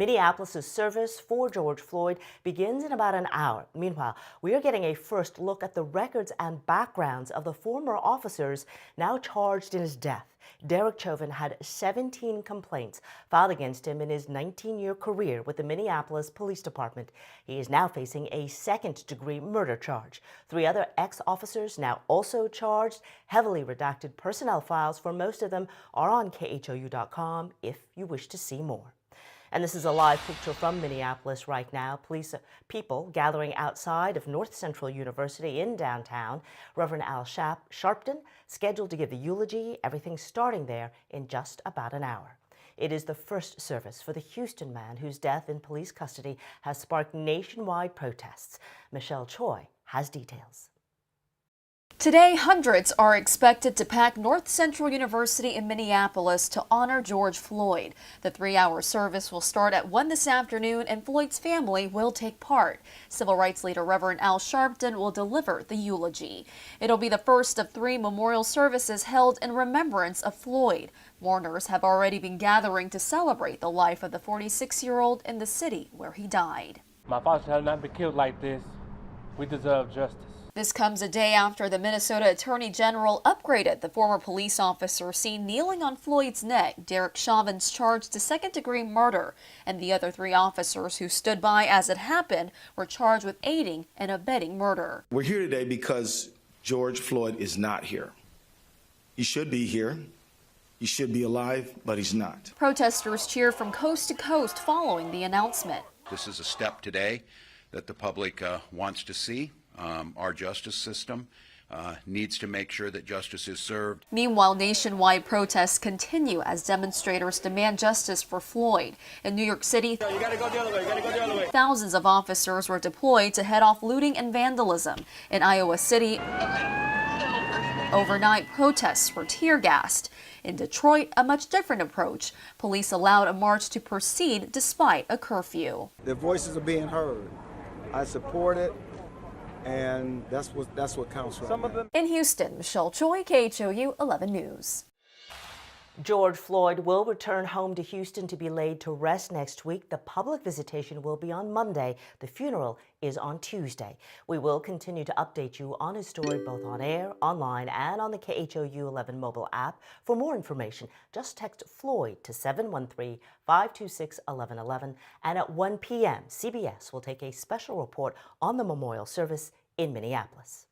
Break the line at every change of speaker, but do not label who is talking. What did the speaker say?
Minneapolis' service for George Floyd begins in about an hour. Meanwhile, we are getting a first look at the records and backgrounds of the former officers now charged in his death. Derek Chauvin had 17 complaints filed against him in his 19-year career with the Minneapolis Police Department. He is now facing a second-degree murder charge. 3 other ex-officers now also charged. Heavily redacted personnel files for most of them are on khou.com if you wish to see more. And this is a live picture from Minneapolis right now. People gathering outside of North Central University in downtown. Reverend Al Sharpton scheduled to give the eulogy, everything starting there in just about an hour. It is the first service for the Houston man whose death in police custody has sparked nationwide protests. Michelle Choi has details.
Today, hundreds are expected to pack North Central University in Minneapolis to honor George Floyd. The 3-hour service will start at 1 this afternoon, and Floyd's family will take part. Civil rights leader Reverend Al Sharpton will deliver the eulogy. It'll be the first of 3 memorial services held in remembrance of Floyd. Mourners have already been gathering to celebrate the life of the 46-year-old in the city where he died.
My father should not be killed like this. We deserve justice.
This comes a day after the Minnesota Attorney General upgraded the former police officer seen kneeling on Floyd's neck, Derek Chauvin's charged to second-degree murder, and the other 3 officers who stood by as it happened were charged with aiding and abetting murder.
We're here today because George Floyd is not here. He should be here. He should be alive, but he's not.
Protesters cheer from coast to coast following the announcement.
This is a step today that the public wants to see. Our justice system needs to make sure that justice is served.
Meanwhile, nationwide protests continue as demonstrators demand justice for Floyd. In New York City, thousands of officers were deployed to head off looting and vandalism. In Iowa City, overnight protests were tear-gassed. In Detroit, a much different approach. Police allowed a march to proceed despite a curfew.
Their voices are being heard. I support it. And that's what counts right now.
In Houston, Michelle Choi, KHOU 11 News.
George Floyd will return home to Houston to be laid to rest next week. The public visitation will be on Monday. The funeral is on Tuesday. We will continue to update you on his story both on air, online, and on the KHOU 11 mobile app. For more information, just text Floyd to 713-526-1111. And at 1 p.m., CBS will take a special report on the memorial service in Minneapolis.